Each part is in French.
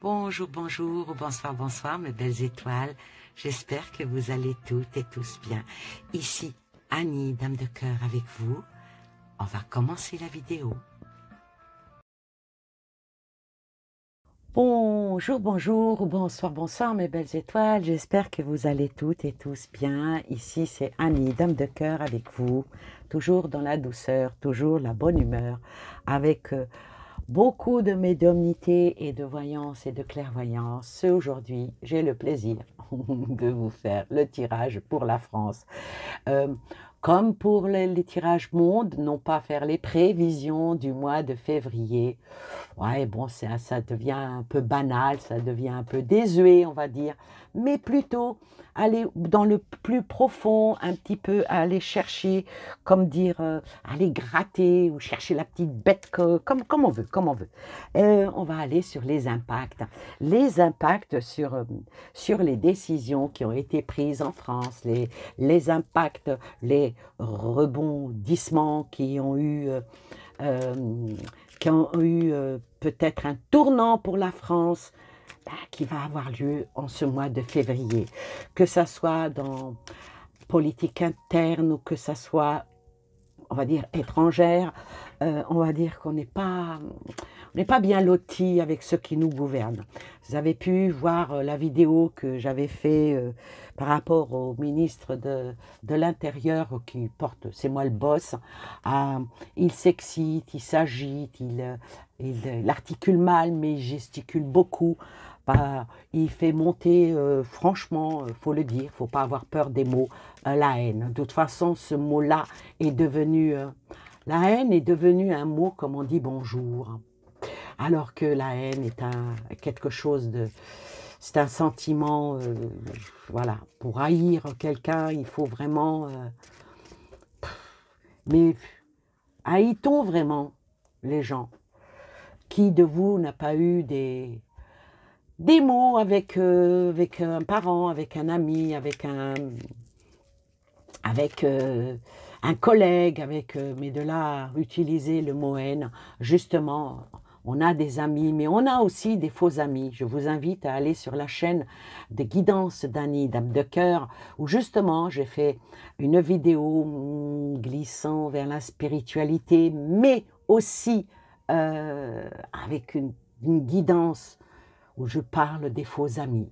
Bonjour, bonjour, ou bonsoir, bonsoir, mes belles étoiles. J'espère que vous allez toutes et tous bien. Ici, Annie, Dame de Cœur, avec vous. On va commencer la vidéo. Bonjour, bonjour, ou bonsoir, bonsoir, mes belles étoiles. J'espère que vous allez toutes et tous bien. Ici, c'est Annie, Dame de Cœur, avec vous. Toujours dans la douceur, toujours la bonne humeur, avec beaucoup de médiumnité et de voyance et de clairvoyance. Aujourd'hui, j'ai le plaisir de vous faire le tirage pour la France. Comme pour les tirages monde, non pas faire les prévisions du mois de février. Ouais, bon, ça devient un peu banal, ça devient un peu désuet, on va dire, mais plutôt aller dans le plus profond, un petit peu aller chercher, comme dire, aller gratter ou chercher la petite bête, comme on veut, comme on veut. On va aller sur les impacts sur les décisions qui ont été prises en France, les impacts, les rebondissements qui ont eu peut-être un tournant pour la France qui va avoir lieu en ce mois de février, que ça soit dans politique interne ou que ça soit, on va dire, étrangère. On va dire qu'on n'est pas bien lotis avec ceux qui nous gouvernent. Vous avez pu voir la vidéo que j'avais fait par rapport au ministre de l'Intérieur qui porte, c'est moi le boss. Il s'excite, il s'agite, il articule mal, mais il gesticule beaucoup. Il fait monter, franchement, faut le dire, faut pas avoir peur des mots, la haine. De toute façon, ce mot-là est devenu... la haine est devenue un mot comme on dit bonjour. Alors que la haine est quelque chose de... C'est un sentiment, voilà, pour haïr quelqu'un, il faut vraiment... mais haït-on vraiment les gens? Qui de vous n'a pas eu des mots avec un parent, avec un ami, avec un collègue, mais de là, utiliser le mot haine, justement, on a des amis, mais on a aussi des faux amis. Je vous invite à aller sur la chaîne des guidances d'Annie, Dame de Cœur, où justement, j'ai fait une vidéo glissant vers la spiritualité, mais aussi avec une guidance où je parle des faux amis.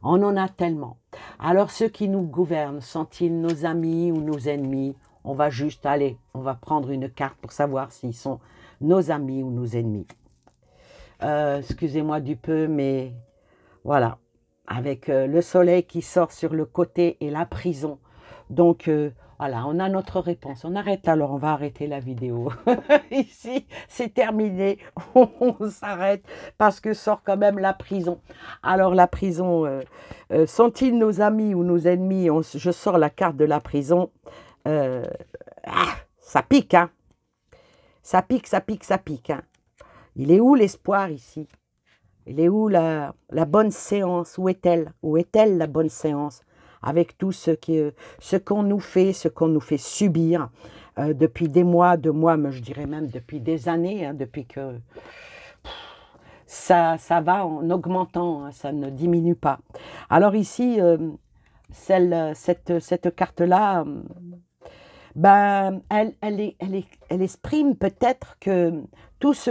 On en a tellement. Alors ceux qui nous gouvernent, sont-ils nos amis ou nos ennemis? On va juste aller, on va prendre une carte pour savoir s'ils sont nos amis ou nos ennemis. Excusez-moi du peu, mais voilà. Avec le soleil qui sort sur le côté et la prison. Donc voilà, on a notre réponse. On arrête alors, on va arrêter la vidéo. Ici, c'est terminé. On s'arrête parce que sort quand même la prison. Alors la prison, sont-ils nos amis ou nos ennemis? Je sors la carte de la prison. Ça pique, hein? Ça pique, ça pique, ça pique. Hein? Il est où l'espoir ici? Il est où la bonne séance? Où est-elle? Où est-elle la bonne séance? Avec tout ce qu'on nous fait subir depuis des mois, mais je dirais même depuis des années, hein, depuis que ça va en augmentant, hein, ça ne diminue pas. Alors ici, cette carte-là, ben, elle exprime peut-être que tout ce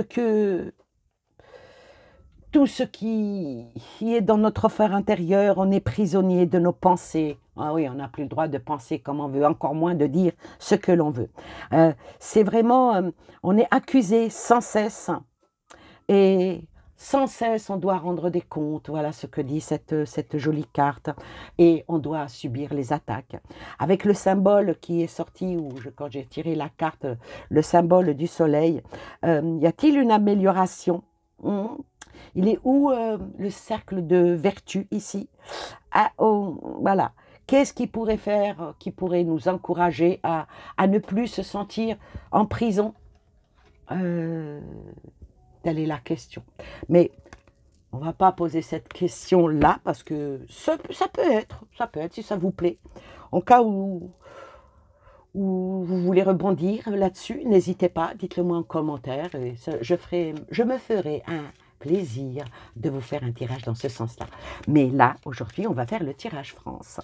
qui est dans notre fer intérieur, on est prisonnier de nos pensées. Ah oui, on n'a plus le droit de penser comme on veut, encore moins de dire ce que l'on veut. C'est vraiment, on est accusé sans cesse et sans cesse on doit rendre des comptes. Voilà ce que dit cette jolie carte et on doit subir les attaques. Avec le symbole qui est sorti, quand j'ai tiré la carte, le symbole du soleil, y a-t-il une amélioration? Il est où le cercle de vertu ici? Voilà. Qu'est-ce qui pourrait faire, qui pourrait nous encourager à ne plus se sentir en prison? Telle est la question. Mais on ne va pas poser cette question-là parce que ça peut être, si ça vous plaît. En cas où vous voulez rebondir là-dessus, n'hésitez pas, dites-le moi en commentaire. Et je me ferai un plaisir de vous faire un tirage dans ce sens-là. Mais là, aujourd'hui, on va faire le tirage France.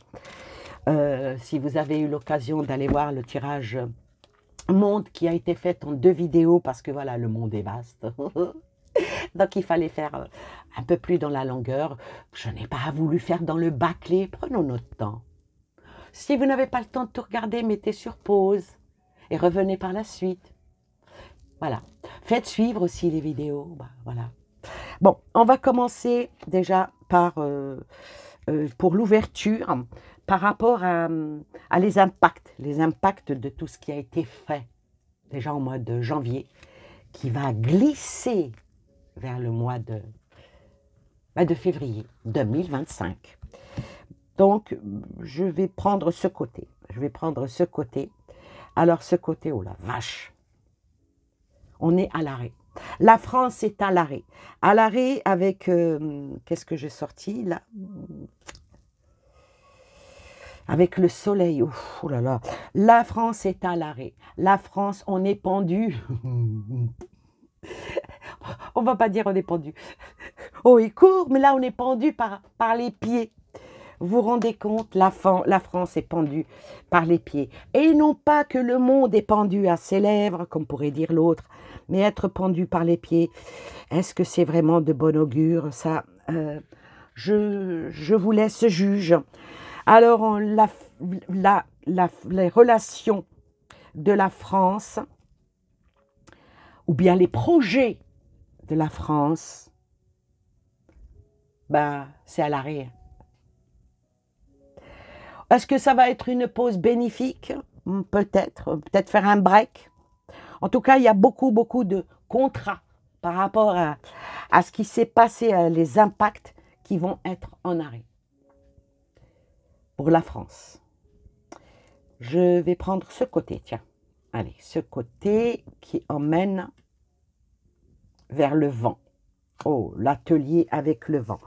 Si vous avez eu l'occasion d'aller voir le tirage monde qui a été fait en 2 vidéos, parce que voilà, le monde est vaste. Donc, il fallait faire un peu plus dans la longueur. Je n'ai pas voulu faire dans le bâclé. Prenons notre temps. Si vous n'avez pas le temps de tout regarder, mettez sur pause et revenez par la suite. Voilà. Faites suivre aussi les vidéos. Bah, voilà. Bon, on va commencer déjà par, pour l'ouverture, par rapport à les impacts de tout ce qui a été fait déjà au mois de janvier, qui va glisser vers le mois de février 2025. Donc, je vais prendre ce côté. Alors, ce côté, oh la vache, on est à l'arrêt. La France est à l'arrêt. À l'arrêt avec, qu'est-ce que j'ai sorti là? Avec le soleil, oh là là. La France est à l'arrêt. La France, on est pendu. On va pas dire on est pendu. Oh, il court, mais là, on est pendu par les pieds. Vous vous rendez compte, la France est pendue par les pieds. Et non pas que le monde est pendu à ses lèvres, comme pourrait dire l'autre, mais être pendu par les pieds. Est-ce que c'est vraiment de bon augure? Ça, je vous laisse juge. Alors, les relations de la France, ou bien les projets de la France, ben, c'est à l'arrêt. Est-ce que ça va être une pause bénéfique? Peut-être faire un break. En tout cas, il y a beaucoup de contrats par rapport à ce qui s'est passé, les impacts qui vont être en arrêt pour la France. Je vais prendre ce côté, tiens. Allez, ce côté qui emmène vers le vent. Oh, l'atelier avec le vent.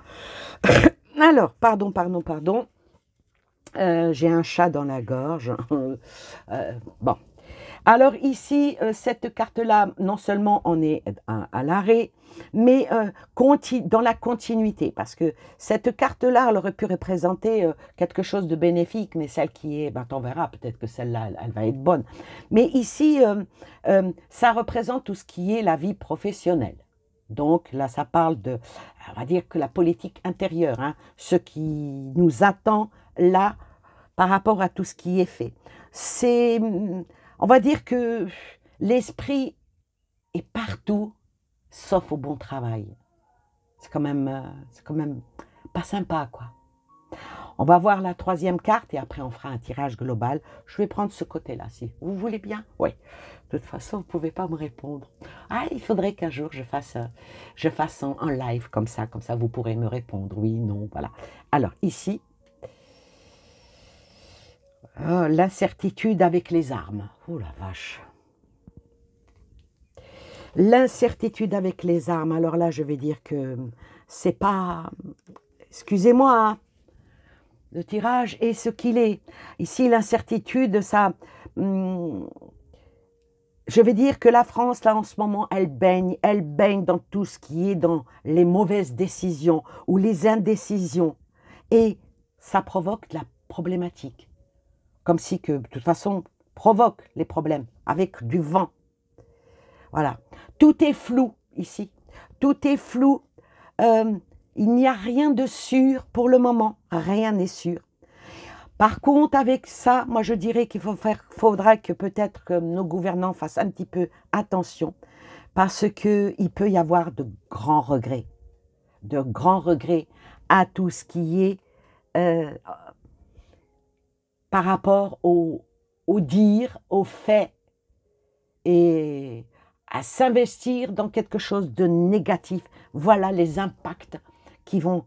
Alors, pardon. J'ai un chat dans la gorge. Bon. Alors ici, cette carte-là, non seulement on est à l'arrêt, mais dans la continuité. Parce que cette carte-là, elle aurait pu représenter quelque chose de bénéfique, mais celle qui est, ben, on verra, peut-être que celle-là, elle va être bonne. Mais ici, ça représente tout ce qui est la vie professionnelle. Donc là, ça parle de, on va dire que la politique intérieure, hein, ce qui nous attend là par rapport à tout ce qui est fait. C'est, on va dire que l'esprit est partout, sauf au bon travail. C'est quand même pas sympa, quoi. On va voir la 3e carte et après on fera un tirage global. Je vais prendre ce côté-là, si vous voulez bien. Oui. De toute façon, vous ne pouvez pas me répondre. Ah, il faudrait qu'un jour je fasse en live comme ça vous pourrez me répondre. Oui, non, voilà. Alors ici, oh, l'incertitude avec les armes. Oh la vache. L'incertitude avec les armes. Alors là, je vais dire que c'est pas... Excusez-moi, hein. Le tirage est ce qu'il est. Ici, l'incertitude, ça... je vais dire que la France, là, en ce moment, elle baigne dans tout ce qui est dans les mauvaises décisions ou les indécisions. Et ça provoque de la problématique. Comme si que, de toute façon, provoque les problèmes avec du vent. Voilà. Tout est flou ici. Tout est flou. Il n'y a rien de sûr pour le moment. Rien n'est sûr. Par contre, avec ça, moi je dirais qu'il faudra que peut-être que nos gouvernants fassent un petit peu attention parce qu'il peut y avoir de grands regrets. De grands regrets à tout ce qui est par rapport au dire, au fait et à s'investir dans quelque chose de négatif. Voilà les impacts qui vont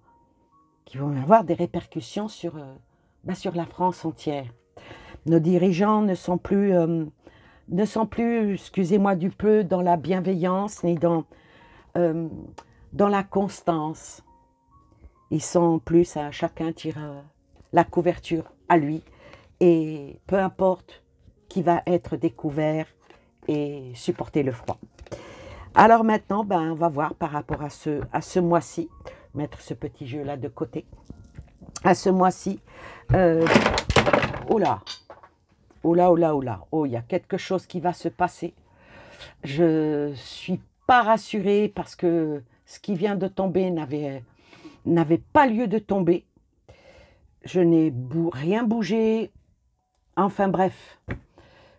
avoir des répercussions sur la France entière. Nos dirigeants ne sont plus, excusez-moi du peu, dans la bienveillance ni dans la constance. Ils sont plus à chacun tire la couverture à lui et peu importe qui va être découvert et supporter le froid. Alors maintenant, ben, on va voir par rapport à ce mois-ci, mettre ce petit jeu-là de côté. À ce mois-ci, oh là, oh là, oh là, oh là, oh, il y a quelque chose qui va se passer. Je suis pas rassurée parce que ce qui vient de tomber n'avait pas lieu de tomber. Je n'ai rien bougé. Enfin bref,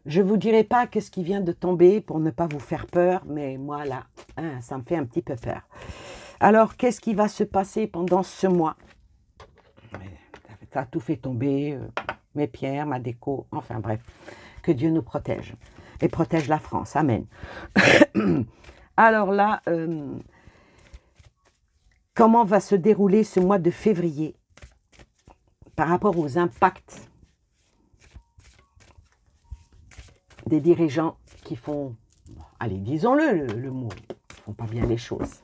je ne vous dirai pas qu'est-ce qui vient de tomber pour ne pas vous faire peur, mais moi là, hein, ça me fait un petit peu peur. Alors, qu'est-ce qui va se passer pendant ce mois? Ça a tout fait tomber, mes pierres, ma déco, enfin bref, que Dieu nous protège et protège la France, amen. Alors là, comment va se dérouler ce mois de février par rapport aux impacts des dirigeants qui font, allez, disons-le, le mot, ils ne font pas bien les choses.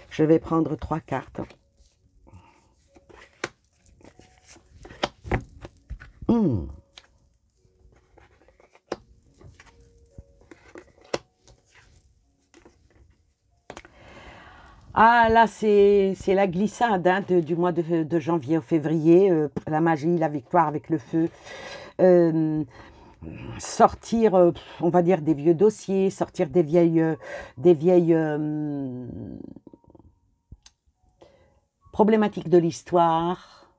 Je vais prendre 3 cartes. Ah là, c'est la glissade hein, du mois de janvier au février, la magie, la victoire avec le feu. Sortir, on va dire, des vieux dossiers, sortir des vieilles problématiques de l'histoire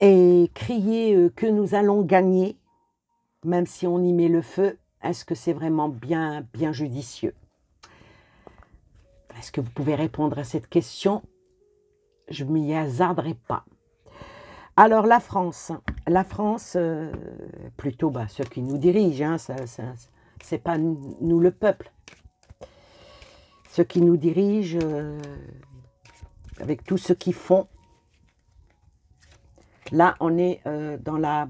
et crier que nous allons gagner, même si on y met le feu. Est-ce que c'est vraiment bien judicieux? Est-ce que vous pouvez répondre à cette question? Je ne m'y hasarderai pas. Alors la France, plutôt ceux qui nous dirigent, hein, c'est pas nous le peuple. Ceux qui nous dirigent, avec tout ce qu'ils font, là on est dans la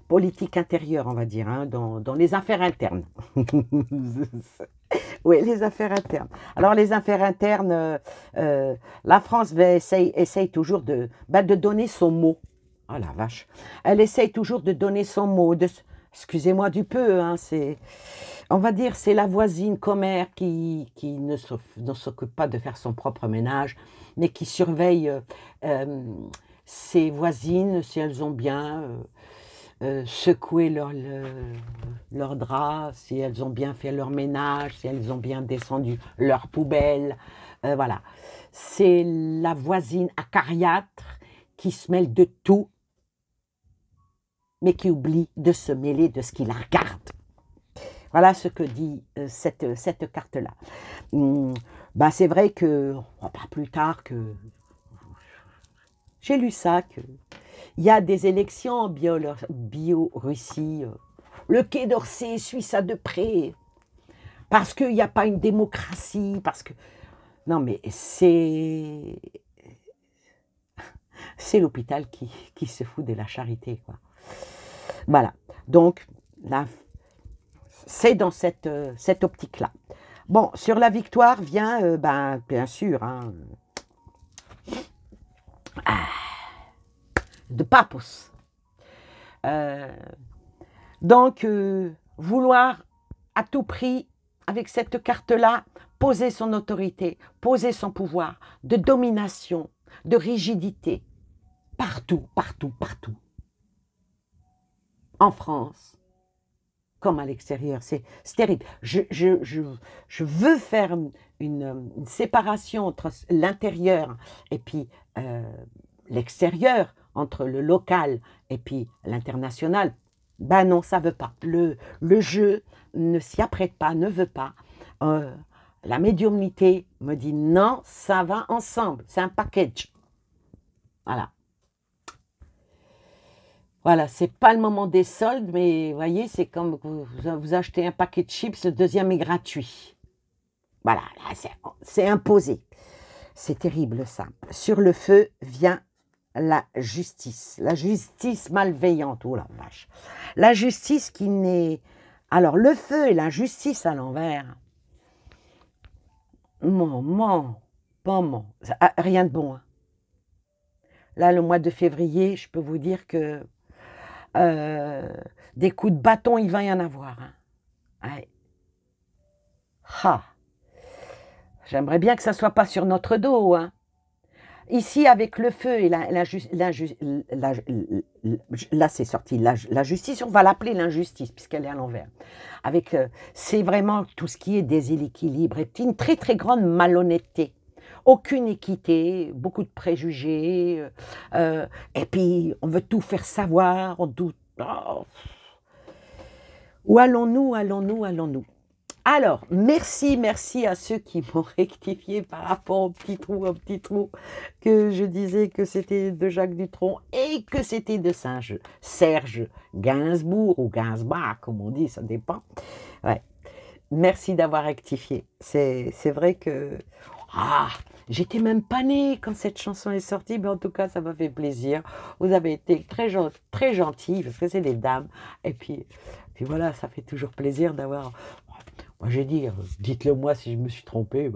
politique intérieure, on va dire, hein, dans les affaires internes. Oui, les affaires internes. Alors, les affaires internes, la France essaye toujours de donner son mot. Oh la vache. Elle essaye toujours de donner son mot. Excusez-moi du peu, hein, on va dire c'est la voisine commère qui ne s'occupe pas de faire son propre ménage, mais qui surveille ses voisines si elles ont bien secoué leur drap, si elles ont bien fait leur ménage, si elles ont bien descendu leur poubelle. Voilà. C'est la voisine acariâtre qui se mêle de tout, mais qui oublie de se mêler de ce qui la regarde. Voilà ce que dit cette carte-là. C'est vrai que, pas plus tard que... J'ai lu ça, il y a des élections en Biélorussie. Le Quai d'Orsay suit ça de près. Parce qu'il n'y a pas une démocratie. Parce que... Non, mais c'est l'hôpital qui se fout de la charité, quoi. Voilà. Donc, là, c'est dans cette optique-là. Bon, sur la victoire vient, bien sûr, hein, de Papos. Donc, vouloir à tout prix, avec cette carte-là, poser son autorité, poser son pouvoir de domination, de rigidité, partout, partout, partout. En France, comme à l'extérieur, c'est terrible. Je veux faire une séparation entre l'intérieur et puis l'extérieur, entre le local et puis l'international. Ben non, ça ne veut pas. Le jeu ne s'y apprête pas, ne veut pas. La médiumnité me dit non, ça va ensemble, c'est un package. Voilà. Voilà, c'est pas le moment des soldes, mais vous voyez, c'est comme vous achetez un paquet de chips, le deuxième est gratuit. Voilà, c'est imposé. C'est terrible ça. Sur le feu vient la justice malveillante, oh la vache. La justice qui n'est... Alors, le feu et la justice à l'envers, rien de bon. Hein. Là, le mois de février, je peux vous dire que des coups de bâton, il va y en avoir. Hein. Ouais. Ah, j'aimerais bien que ça ne soit pas sur notre dos, hein. Ici, avec le feu et là c'est sorti, la justice, on va l'appeler l'injustice, puisqu'elle est à l'envers. Avec, c'est vraiment tout ce qui est déséquilibre, et puis une très très grande malhonnêteté. Aucune équité, beaucoup de préjugés, et puis on veut tout faire savoir, on doute. Oh. Où allons-nous, allons-nous, allons-nous? Alors, merci à ceux qui m'ont rectifié par rapport au petit trou, que je disais que c'était de Jacques Dutronc et que c'était de Serge Gainsbourg, ou Gainsbourg, comme on dit, ça dépend. Ouais. Merci d'avoir rectifié. C'est vrai que... Ah, j'étais même pas née quand cette chanson est sortie, mais en tout cas, ça m'a fait plaisir. Vous avez été très gentils, parce que c'est des dames. Et puis voilà, ça fait toujours plaisir d'avoir... Moi, j'ai dit, dites-le moi si je me suis trompé.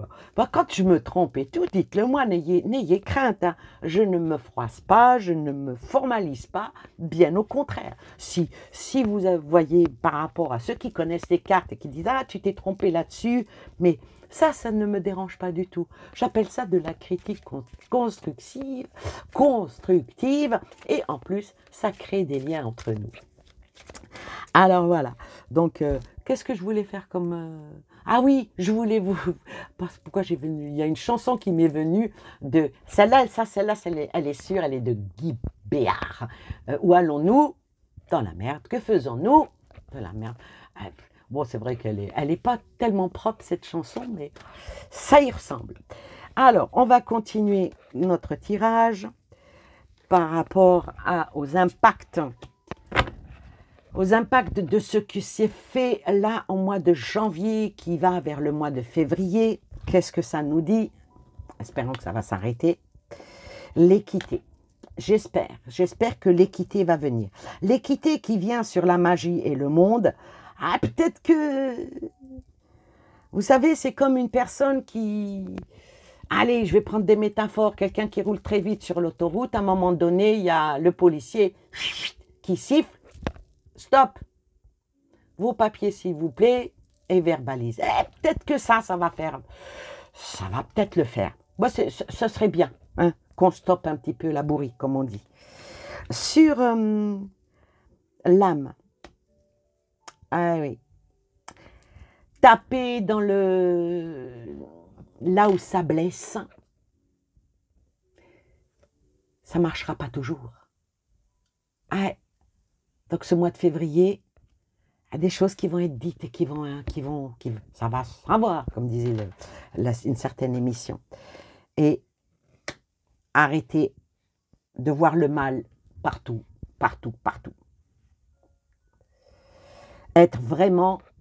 Quand je me trompe et tout, dites-le moi, n'ayez crainte. Hein. Je ne me froisse pas, je ne me formalise pas, bien au contraire. Si vous voyez par rapport à ceux qui connaissent les cartes et qui disent « Ah, tu t'es trompé là-dessus », mais ça ne me dérange pas du tout. J'appelle ça de la critique constructive, et en plus, ça crée des liens entre nous. Alors voilà, donc qu'est-ce que je voulais faire comme... Ah oui, je voulais vous... Pourquoi j'ai venu... Il y a une chanson qui m'est venue de... Celle-là, elle est sûre, elle est de Guy Béard. Où allons-nous? Dans la merde. Que faisons-nous? De la merde. Bon, c'est vrai qu'elle est pas tellement propre, cette chanson, mais ça y ressemble. Alors, on va continuer notre tirage par rapport aux impacts de ce qui s'est fait là au mois de janvier qui va vers le mois de février. Qu'est-ce que ça nous dit? Espérons que ça va s'arrêter. L'équité. J'espère que l'équité va venir. L'équité qui vient sur la magie et le monde, peut-être que... Vous savez, c'est comme une personne qui... Allez, je vais prendre des métaphores. Quelqu'un qui roule très vite sur l'autoroute, à un moment donné, il y a le policier qui siffle. Stop, vos papiers s'il vous plaît, et verbalise. Peut-être que ça va faire, ça va peut-être le faire. Moi, ce serait bien hein, qu'on stoppe un petit peu la bourrique, comme on dit. Sur l'âme, ah oui, taper dans là où ça blesse, ça ne marchera pas toujours. Donc ce mois de février, il y a des choses qui vont être dites et ça va se savoir, comme disait une certaine émission. Et arrêter de voir le mal partout, partout, partout.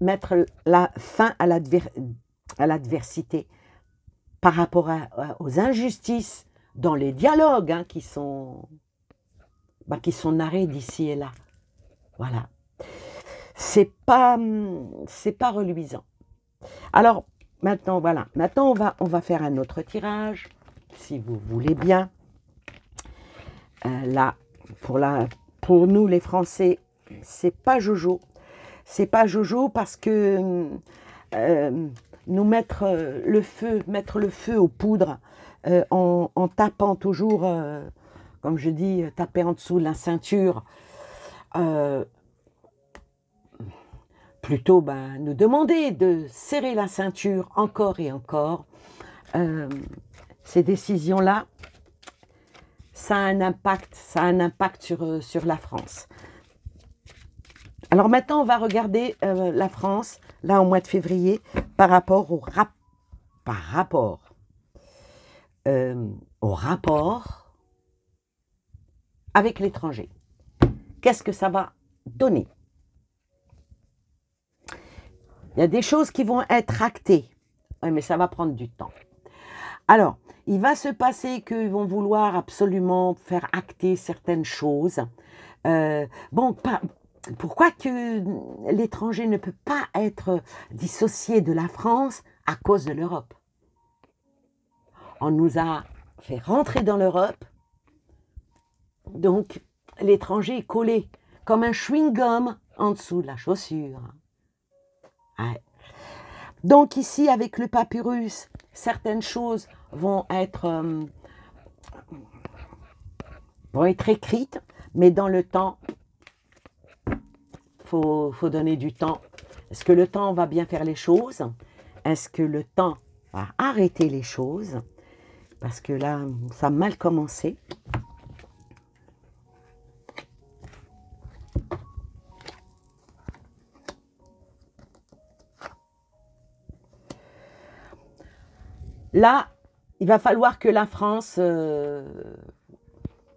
Mettre la fin à l'adversité par rapport aux injustices dans les dialogues hein, qui sont narrés d'ici et là. Voilà. C'est pas reluisant. Alors, maintenant, voilà. Maintenant, on va faire un autre tirage, si vous voulez bien. Là, pour nous, les Français, c'est pas Jojo. C'est pas Jojo parce que nous mettre le feu aux poudres en tapant toujours, comme je dis, taper en dessous de la ceinture, plutôt nous demander de serrer la ceinture encore et encore. Ces décisions-là, ça a un impact sur la France. Alors maintenant, on va regarder la France, là au mois de février, par rapport au rapport avec l'étranger. Qu'est-ce que ça va donner? Il y a des choses qui vont être actées, oui, mais ça va prendre du temps. Alors, il va se passer qu'ils vont vouloir absolument faire acter certaines choses. Pourquoi que l'étranger ne peut pas être dissocié de la France à cause de l'Europe? On nous a fait rentrer dans l'Europe, donc l'étranger est collé comme un chewing-gum en dessous de la chaussure. Ouais. Donc ici, avec le papyrus, certaines choses vont être écrites, mais dans le temps, faut donner du temps. Est-ce que le temps va bien faire les choses? Est-ce que le temps va arrêter les choses? Parce que là, ça a mal commencé. Là, il va falloir que la France,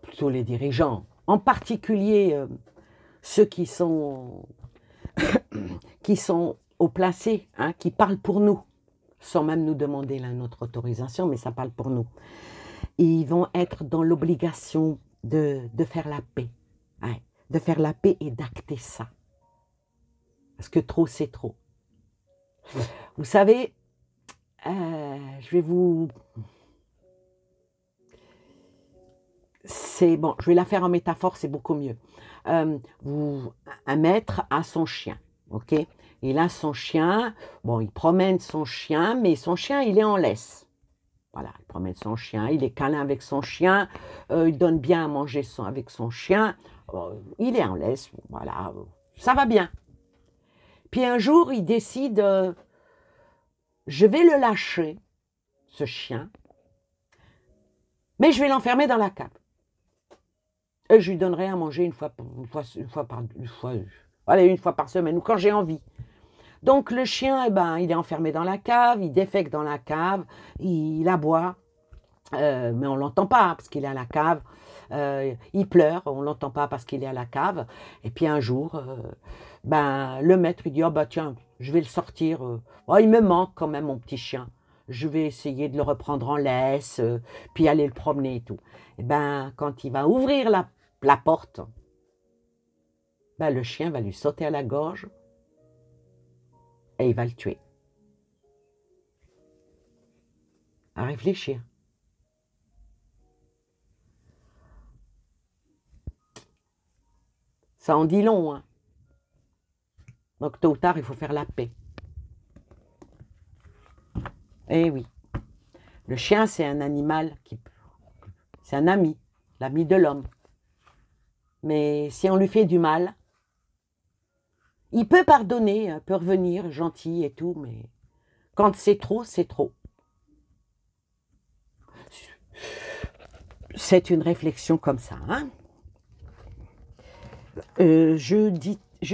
plutôt les dirigeants, en particulier ceux qui sont au placé, hein, qui parlent pour nous, sans même nous demander notre autorisation, mais ça parle pour nous. Ils vont être dans l'obligation de faire la paix. Ouais, de faire la paix et d'acter ça. Parce que trop, c'est trop. Vous savez, je vais vous... C'est bon, je vais la faire en métaphore, c'est beaucoup mieux. Un maître a son chien, ok? Il a son chien, bon, il promène son chien, mais son chien, il est en laisse. Voilà, il promène son chien, il est câlin avec son chien, il donne bien à manger avec son chien, il est en laisse, voilà, ça va bien. Puis un jour, il décide, je vais le lâcher, ce chien, mais je vais l'enfermer dans la cave. Et je lui donnerai à manger une fois par semaine, ou quand j'ai envie. Donc le chien, eh ben, il est enfermé dans la cave, il défèque dans la cave, il aboie, mais on ne l'entend pas parce qu'il est à la cave. Il pleure, on ne l'entend pas parce qu'il est à la cave. Et puis un jour, le maître il dit, oh bah tiens, je vais le sortir. Oh, il me manque quand même mon petit chien. Je vais essayer de le reprendre en laisse, puis aller le promener et tout. Et ben quand il va ouvrir la porte, le chien va lui sauter à la gorge et il va le tuer. À réfléchir. Ça en dit long, hein. Donc tôt ou tard, il faut faire la paix. Eh oui. Le chien, c'est un animal c'est un ami, l'ami de l'homme. Mais si on lui fait du mal, il peut pardonner, peut revenir gentil et tout, mais quand c'est trop, c'est trop. C'est une réflexion comme ça, hein. Je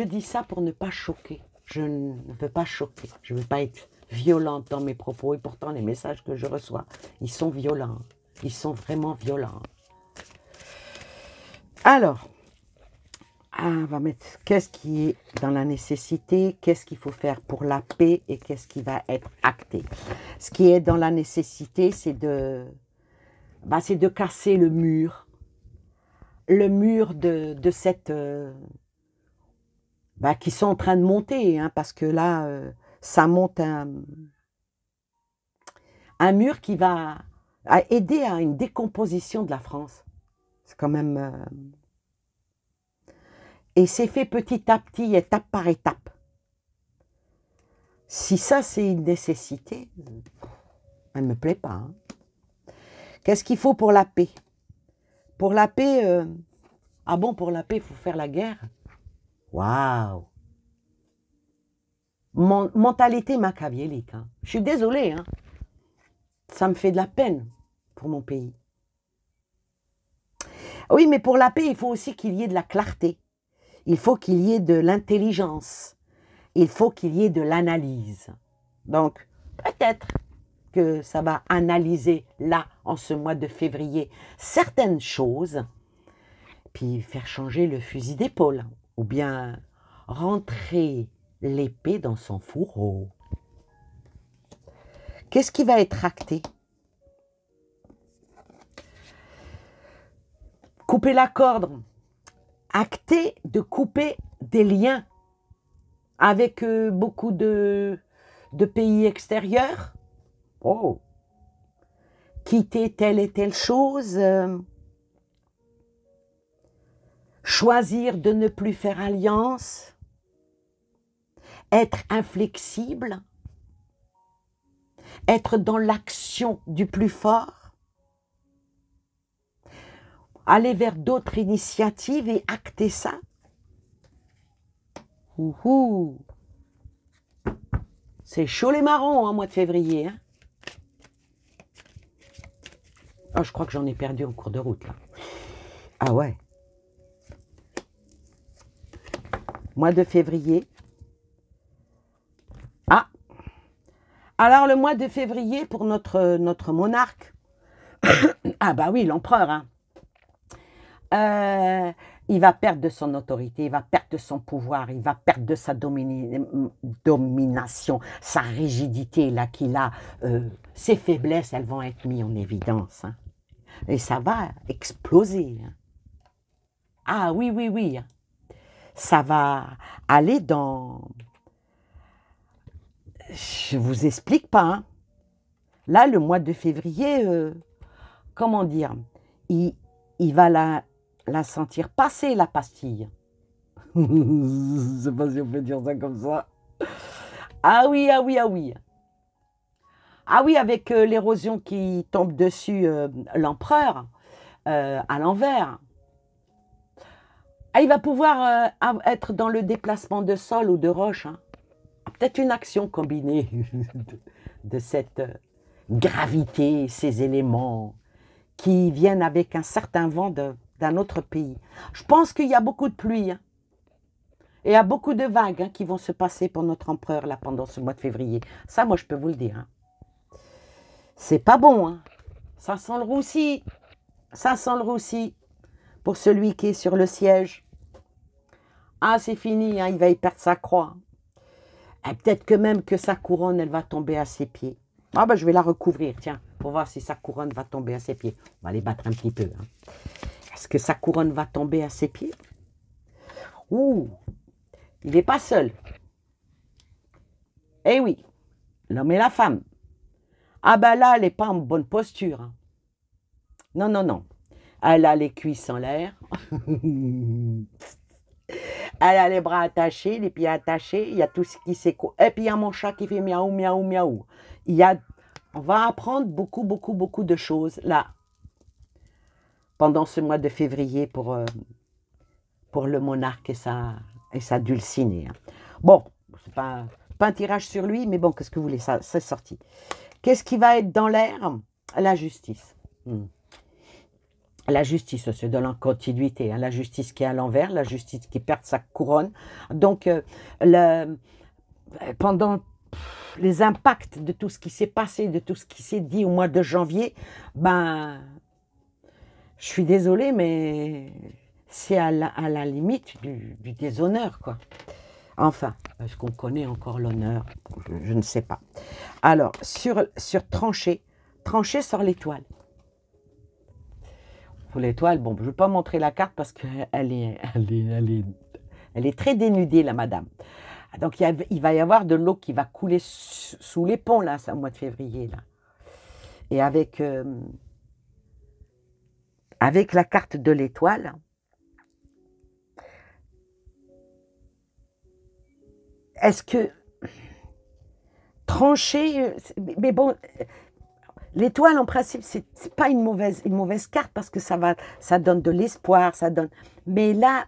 dis ça pour ne pas choquer. Je ne veux pas choquer. Je ne veux pas être violente dans mes propos. Et pourtant, les messages que je reçois, ils sont violents. Ils sont vraiment violents. Alors, on va mettre qu'est-ce qui est dans la nécessité, qu'est-ce qu'il faut faire pour la paix et qu'est-ce qui va être acté. Ce qui est dans la nécessité, c'est de casser le mur de cette... qui sont en train de monter, hein, parce que là, ça monte un mur qui va aider à une décomposition de la France. C'est quand même... et c'est fait petit à petit, étape par étape. Si ça, c'est une nécessité, elle ne me plaît pas. Hein. Qu'est-ce qu'il faut pour la paix? Pour la paix, ah bon, pour la paix, il faut faire la guerre? Waouh! Mentalité machiavélique. Hein. Je suis désolée, hein. Ça me fait de la peine pour mon pays. Oui, mais pour la paix, il faut aussi qu'il y ait de la clarté. Il faut qu'il y ait de l'intelligence. Il faut qu'il y ait de l'analyse. Donc, peut-être que ça va analyser, là, en ce mois de février, certaines choses, puis faire changer le fusil d'épaule, ou bien rentrer l'épée dans son fourreau. Qu'est-ce qui va être acté? Couper la corde. Acter de couper des liens avec beaucoup de pays extérieurs. Oh. Quitter telle et telle chose. Choisir de ne plus faire alliance. Être inflexible. être dans l'action du plus fort, aller vers d'autres initiatives et acter ça. Ouhou. C'est chaud les marrons en mois de février. Hein. Oh, je crois que j'en ai perdu en cours de route là. Ah ouais. Mois de février. Ah. Alors le mois de février pour notre monarque. Ah bah oui, l'empereur. Hein. Il va perdre de son autorité, il va perdre de son pouvoir, il va perdre de sa domination, sa rigidité là qu'il a. Ses faiblesses, elles vont être mises en évidence. Hein. Et ça va exploser. Hein. Ah oui, oui, oui. Ça va aller dans... Je vous explique pas. Hein. Là, le mois de février, comment dire, il va la sentir passer, la pastille. Je sais pas si on peut dire ça comme ça. Ah oui, ah oui, ah oui. Ah oui, avec l'érosion qui tombe dessus l'empereur, à l'envers. Ah, il va pouvoir être dans le déplacement de sol ou de roche. Hein. Peut-être une action combinée de cette gravité, ces éléments qui viennent avec un certain vent d'un autre pays. Je pense qu'il y a beaucoup de pluie. Hein. Et il y a beaucoup de vagues hein, qui vont se passer pour notre empereur là, pendant ce mois de février. Ça, moi, je peux vous le dire. Hein. C'est pas bon. Hein. Ça sent le roussi. Ça sent le roussi pour celui qui est sur le siège. Ah, c'est fini, hein, il va y perdre sa croix. Et peut-être que même que sa couronne, elle va tomber à ses pieds. Ah ben, je vais la recouvrir, tiens, pour voir si sa couronne va tomber à ses pieds. On va les battre un petit peu. Hein. Est-ce que sa couronne va tomber à ses pieds? Ouh, il n'est pas seul. Eh oui, l'homme et la femme. Ah ben là, elle n'est pas en bonne posture. Hein. Non, non, non. Elle a les cuisses en l'air. Elle a les bras attachés, les pieds attachés, il y a tout ce qui s'écoule. Et puis il y a mon chat qui fait miaou, miaou, miaou. On va apprendre beaucoup, beaucoup, beaucoup de choses là, pendant ce mois de février pour le monarque et sa dulcinée. Hein. Bon, c'est pas un tirage sur lui, mais bon, qu'est-ce que vous voulez, ça c'est sorti. Qu'est-ce qui va être dans l'air? La justice. La justice, c'est de la continuité. Hein. La justice qui est à l'envers, la justice qui perd sa couronne. Donc, pendant les impacts de tout ce qui s'est passé, de tout ce qui s'est dit au mois de janvier, ben, je suis désolée, mais c'est à la limite du déshonneur, quoi. Enfin, est-ce qu'on connaît encore l'honneur? Je ne sais pas. Alors, sur trancher sort l'étoile. Pour l'étoile, bon, je ne vais pas montrer la carte parce qu'elle est très dénudée, la madame. Donc, il va y avoir de l'eau qui va couler sous les ponts, là, c'est au mois de février, là. Et avec la carte de l'étoile, est-ce que trancher, mais bon, l'étoile en principe c'est pas une mauvaise carte parce que ça donne de l'espoir, ça donne. Mais là,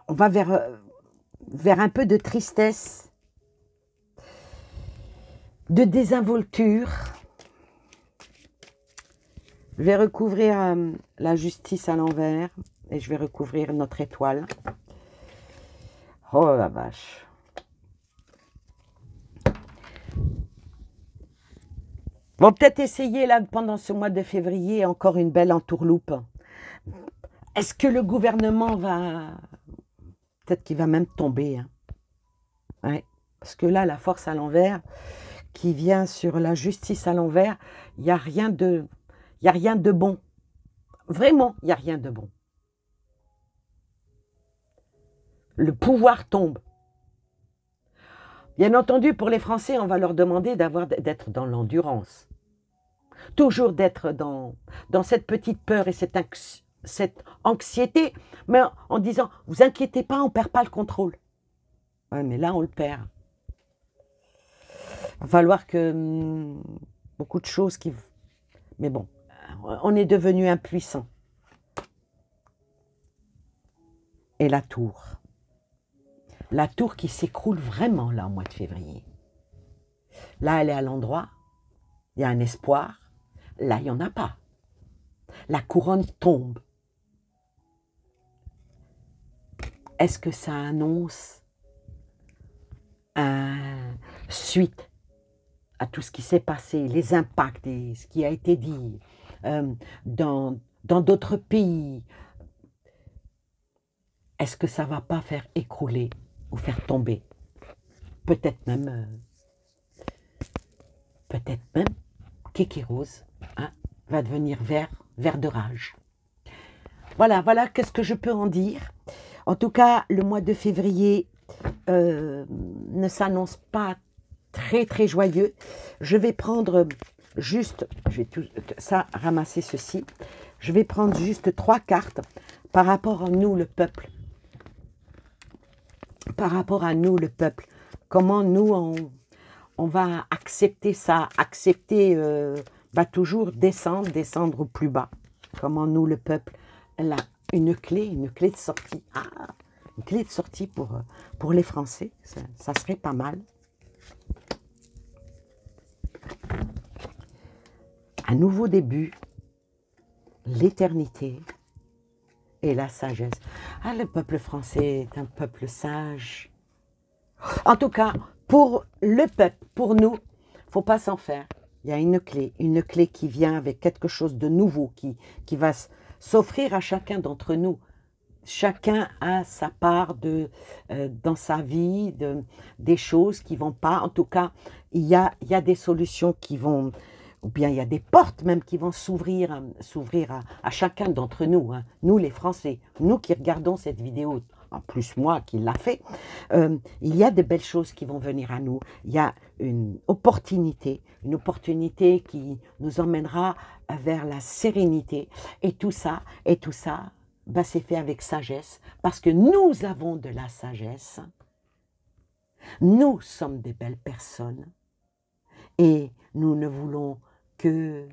on va vers un peu de tristesse, de désinvolture. Je vais recouvrir la justice à l'envers et je vais recouvrir notre étoile. Oh la vache. On va peut-être essayer là pendant ce mois de février encore une belle entourloupe. Est-ce que le gouvernement va... Peut-être qu'il va même tomber. Hein. Ouais. Parce que là, la force à l'envers qui vient sur la justice à l'envers, il n'y a rien de bon. Vraiment, il n'y a rien de bon. Le pouvoir tombe. Bien entendu, pour les Français, on va leur demander d'être dans l'endurance. Toujours d'être dans cette petite peur et cette anxiété, mais en disant, vous inquiétez pas, on ne perd pas le contrôle. Ouais, mais là, on le perd. Va falloir que beaucoup de choses qui... Mais bon, on est devenu impuissant. Et la tour qui s'écroule vraiment là au mois de février. Là, elle est à l'endroit, il y a un espoir. Là, il n'y en a pas. La couronne tombe. Est-ce que ça annonce suite à tout ce qui s'est passé, les impacts et ce qui a été dit dans d'autres pays? Est-ce que ça ne va pas faire écrouler ou faire tomber? Peut-être même Kiki Rose va devenir vert de rage. Voilà qu'est-ce que je peux en dire. En tout cas, le mois de février ne s'annonce pas très joyeux. Je vais prendre juste, je vais tout ça ramasser ceci. Je vais prendre juste 3 cartes par rapport à nous, le peuple. Par rapport à nous, le peuple. Comment nous, on va accepter ça, accepter, toujours descendre au plus bas. Comment nous, le peuple, elle a une clé de sortie. Une clé de sortie pour les Français, ça serait pas mal. Un nouveau début, l'éternité et la sagesse. Le peuple français est un peuple sage. En tout cas, pour le peuple, pour nous, il ne faut pas s'en faire. Il y a une clé qui vient avec quelque chose de nouveau, qui va s'offrir à chacun d'entre nous. Chacun a sa part dans sa vie, des choses qui ne vont pas. En tout cas, il y a des solutions qui vont, ou bien il y a des portes même qui vont s'ouvrir à chacun d'entre nous. Nous les Français, nous qui regardons cette vidéo, en plus moi qui l'a fait, il y a de belles choses qui vont venir à nous. Il y a une opportunité qui nous emmènera vers la sérénité. Et tout ça, c'est fait avec sagesse, parce que nous avons de la sagesse. Nous sommes des belles personnes et nous ne voulons que...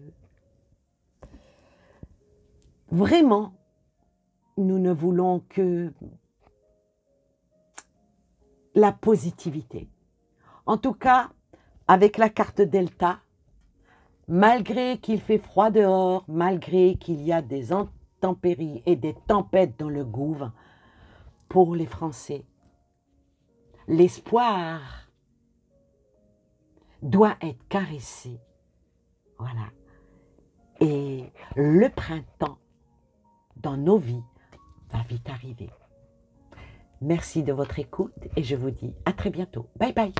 Vraiment, nous ne voulons que la positivité. En tout cas, avec la carte Delta, malgré qu'il fait froid dehors, malgré qu'il y a des intempéries et des tempêtes dans le gouffre, pour les Français, l'espoir doit être caressé. Voilà. Et le printemps dans nos vies va vite arriver. Merci de votre écoute et je vous dis à très bientôt. Bye bye.